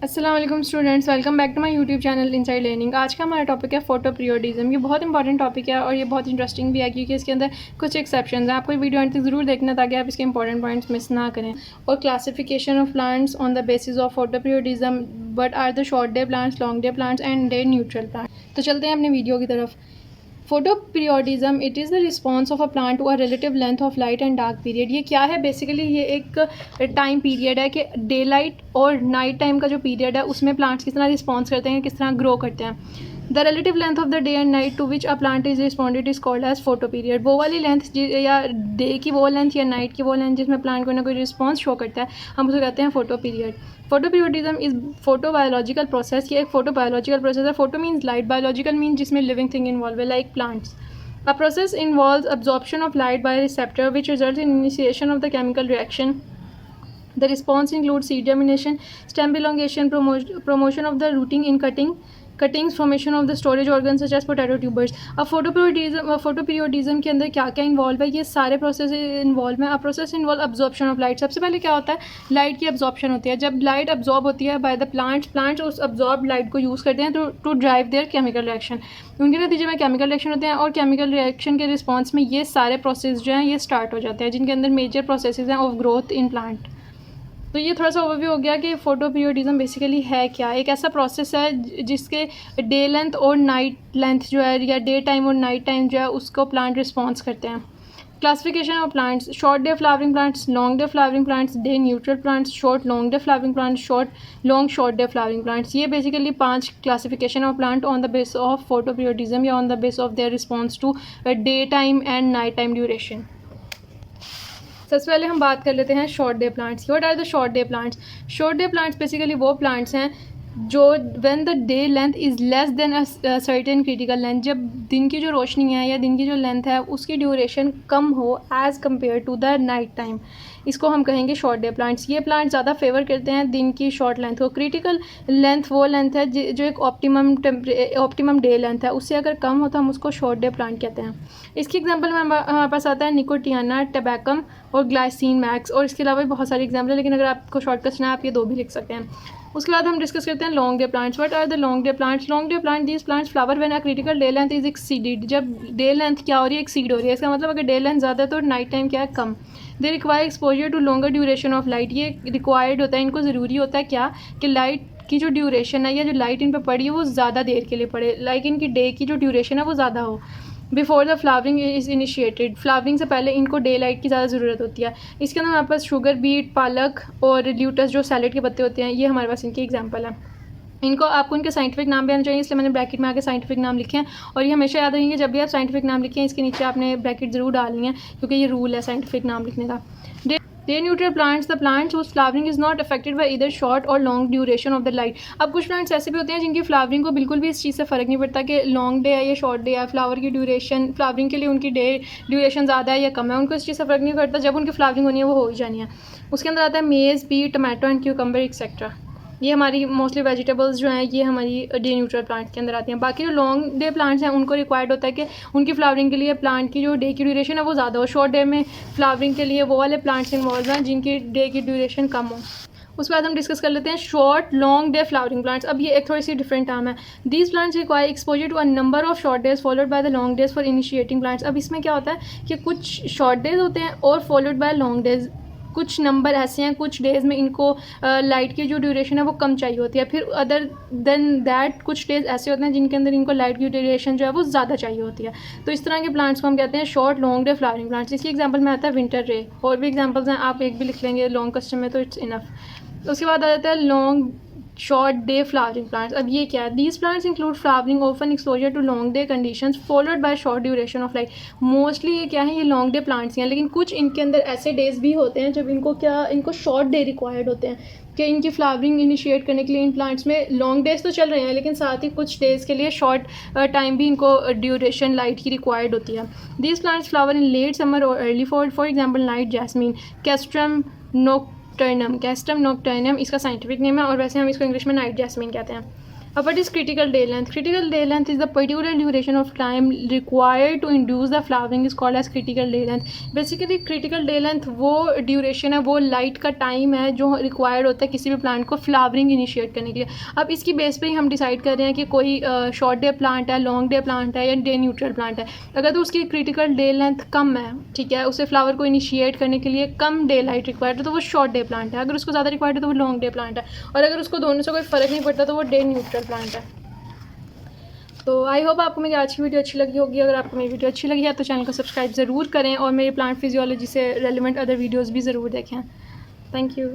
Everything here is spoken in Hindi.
अस्सलाम वालेकुम students, welcome back to my YouTube channel inside learning. आज का हमारा टॉपिक है फ़ोटो पीरियोडिज़म। ये बहुत इंपॉर्टेंट टॉपिक है और ये बहुत इंटरेस्टिंग भी है क्योंकि इसके अंदर कुछ एक्सेप्शंस हैं। आपको ये वीडियो अंत तक ज़रूर देखना ताकि आप इसके इंपॉर्टेंट पॉइंट्स मिस ना करें। और classification of plants on the basis of photoperiodism, but are the short day plants, long day plants and day neutral plant. तो चलते हैं अपने वीडियो की तरफ। Photoperiodism it is the response of a plant to a relative length of light and dark period. ये क्या है? बेसिकली ये एक टाइम पीरियड है कि डे लाइट और नाइट टाइम का जो पीरियड है उसमें प्लांट्स किस तरह रिस्पॉन्स करते हैं, किस तरह ग्रो करते हैं। The relative length of the day and night to which a plant is responded is called as photo period. वो वाली लेंथ या डे की वो लेंथ या नाइट की वो लेंथ जिसमें प्लांट कोई ना कोई रिस्पॉन्स शो करता है, हम उसे कहते हैं photoperiod. Photoperiodism is photobiological process. ये एक फोटोबायोलॉजिकल प्रोसेस है। Photo means light, biological means जिसमें लिविंग थिंग इन्वॉल्व है, like plants. A process involves absorption of light by a receptor, which results in initiation of the chemical reaction. The response includes seed germination, stem elongation, promotion of the rooting in cuttings, formation of the storage organs such as potato tubers. अब फोटोपीरियोडिज्म के अंदर क्या क्या इन्वॉल्व है? ये सारे प्रोसेस इन्वॉल्व हैं। अब process involve absorption of light. सबसे पहले क्या होता है? लाइट की अब्जॉर्प्शन होती है। जब लाइट अब्जॉर्ब होती है बाय द प्लांट्स उस अब्जॉर्ब लाइट को यूज़ करते हैं to drive their chemical reaction. उनके नतीजे में केमिकल रिएक्शन होते हैं और केमिकल रिएक्शन के रिस्पॉन्स में ये सारे प्रोसेस जो हैं ये स्टार्ट हो जाते हैं, जिनके अंदर मेजर प्रोसेसेस हैं ऑफ ग्रोथ इन प्लांट। तो ये थोड़ा सा ओवरव्यू हो गया कि फोटोपीरियोडिज्म बेसिकली है क्या। एक ऐसा प्रोसेस है जिसके डे लेंथ और नाइट लेंथ जो है, या डे टाइम और नाइट टाइम जो है, उसको प्लांट रिस्पॉन्स करते हैं। Classification of plants: short day flowering plants, long day flowering plants, day neutral plants, short long day flowering plants, short day flowering plants. ये basically 5 classification of plant on the base of photoperiodism या on the base of their response to day time and night time duration. सबसे पहले हम बात कर लेते हैं short day plants. What are the short day plants? Short day plants basically वो प्लांट्स हैं जो when the day length is less than a certain critical length, जब दिन की जो रोशनी है या दिन की जो लेंथ है उसकी ड्यूरेशन कम हो as compare to the night time, इसको हम कहेंगे शॉर्ट डे प्लांट्स। ये प्लांट ज़्यादा फेवर करते हैं दिन की शॉर्ट लेंथ को। क्रिटिकल लेंथ वो लेंथ है जो एक ऑप्टिमम डे लेंथ है, उससे अगर कम हो तो हम उसको शॉर्ट डे प्लांट कहते हैं। इसकी एग्जांपल में हमारे पास आता है निकोटियाना, टबैकम और ग्लाइसिन मैक्स, और इसके अलावा भी बहुत सारे एग्जाम्पल है, लेकिन अगर आपको शॉर्टकट सुना है आप ये 2 भी लिख सकते हैं। उसके बाद हम डिस्कस करते हैं long day plants. What are the long day plants? Long day plant these plants flower when a critical day length is exceeded. जब डे लेंथ क्या हो रही है? एक्सीड हो रही है। इसका मतलब अगर डे लेंथ ज़्यादा है तो नाइट टाइम क्या है? कम। They require exposure to longer duration of light. ये रिक्वायर्ड होता है, इनको ज़रूरी होता है क्या कि लाइट की जो ड्यूरेशन है या जो लाइट इन पर पड़ी है वो ज़्यादा देर के लिए पड़े, लाइक इनकी डे की जो ड्यूरेशन है वो ज़्यादा हो। Before the flowering is initiated. Flowering से पहले इनको डे लाइट की ज़्यादा ज़रूरत होती है। इसके अंदर हमारे पास शुगर बीट, पालक और ल्यूटस जो सैलेड के पत्ते होते हैं, ये हमारे पास इनकी एग्जांपल है। इनको आपको इनके साइंटिफिक नाम भी आना चाहिए, इसलिए मैंने ब्रैकेट में आके साइंटिफिक नाम लिखे हैं। और ये हमेशा याद रखेंगे जब भी आप साइंटिफिक नाम लिखें इसके नीचे आपने ब्रैकेट ज़रूर डालनी है, क्योंकि ये रूल है साइंटिफिक नाम लिखने का। Day neutral plants: the plants whose flowering is not affected by either short or long duration of the light. अब कुछ प्लांट्स ऐसे भी होते हैं जिनकी फ्लावरिंग को बिल्कुल भी इस चीज़ से फ़र्क नहीं पड़ता कि लॉन्ग डे है या शॉर्ट डे है, फ्लावर की ड्यूरेशन, फ्लावरिंग के लिए उनकी डे ड्यूरेशन ज़्यादा है या कम है, उनको इस चीज़ से फ़र्क नहीं पड़ता। जब उनकी फ्लावरिंग होनी है वो हो ही जानी है। उसके अंदर आता है मेज़, P, tomato and cucumber etcetera. ये हमारी मोस्टली वेजिटेबल्स जो हैं ये हमारी डे न्यूट्रल प्लांट के अंदर आती हैं। बाकी जो लॉन्ग डे प्लांट्स हैं उनको रिक्वायर्ड होता है कि उनकी फ्लावरिंग के लिए प्लांट की जो डे की ड्यूरेशन है वो ज़्यादा हो। शॉर्ट डे में फ्लावरिंग के लिए वो वाले प्लांट्स इन्वॉल्व हैं जिनकी डे की ड्यूरेशन कम हो। उसके बाद हम डिस्कस कर लेते हैं short long day flowering plants. अब ये एक थोड़ी सी डिफरेंट टर्म है। These plants require exposure to a number of short days followed by the long days for initiating plants. अब इसमें क्या होता है कि कुछ शॉर्ट डेज होते हैं और फॉलोड बाय लॉन्ग डेज। कुछ नंबर ऐसे हैं, कुछ डेज़ में इनको लाइट की जो ड्यूरेशन है वो कम चाहिए होती है। फिर अदर देन दैट कुछ डेज़ ऐसे होते हैं जिनके अंदर इनको लाइट की ड्यूरेशन जो है वो ज़्यादा चाहिए होती है। तो इस तरह के प्लांट्स को हम कहते हैं short long day flowering plants. इसकी एग्जांपल में आता है विंटर रे, और भी एग्जांपल्स हैं, आप एक भी लिख लेंगे लॉन्ग क्वेश्चन में तो इट्स इनफ। उसके बाद आ जाता है long short day flowering plants. अब ये क्या है? These plants include flowering often exposure to long day conditions followed by short duration of light. Mostly ये क्या है? ये लॉन्ग डे प्लांट्स हैं, लेकिन कुछ इनके अंदर ऐसे डेज भी होते हैं जब इनको शॉर्ट डे रिक्वायर्ड होते हैं कि इनकी फ्लावरिंग इनिशिएट करने के लिए इन प्लांट्स में लॉन्ग डेज तो चल रहे हैं लेकिन साथ ही कुछ डेज़ के लिए शॉर्ट टाइम भी इनको ड्यूरेशन लाइट की रिक्वायर्ड होती है। These plants flower in late summer और early fall, for example night jasmine, Cestrum nocturnum. Cestrum nocturnum इसका साइंटिफिक नेम है और वैसे हम इसको इंग्लिश में नाइट जैस्मीन कहते हैं। अब what is critical day length? Critical day length is the particular duration of time required to induce the flowering is called as critical day length. Basically critical day length वो ड्यूरेशन है, वो लाइट का टाइम है जो रिक्वायर्ड होता है किसी भी प्लांट को फ्लावरिंग इनिशिएट करने के लिए। अब इसकी बेस पे ही हम डिसाइड कर रहे हैं कि कोई शॉर्ट डे प्लांट है, लॉन्ग डे प्लांट है या डे न्यूट्रल प्लांट है। अगर तो उसकी क्रिटिकल डे लेंथ कम है, ठीक है, उसे फ्लावर को इनिशिएट करने के लिए कम डे लाइट रिक्वायर्ड है, तो वो शॉर्ट डे प्लांट है। अगर उसको ज़्यादा रिक्वायर्ड है तो वो लॉन्ग डे प्लांट है, और अगर उसको दोनों से कोई फ़र्क नहीं पड़ता तो वो डे न्यूट्रल प्लांट है। तो आई होप आपको मेरी आज की वीडियो अच्छी लगी होगी। अगर आपको मेरी वीडियो अच्छी लगी है तो चैनल को सब्सक्राइब ज़रूर करें और मेरे प्लांट फिजियोलॉजी से रेलिवेंट अदर वीडियोज़ भी ज़रूर देखें। Thank you.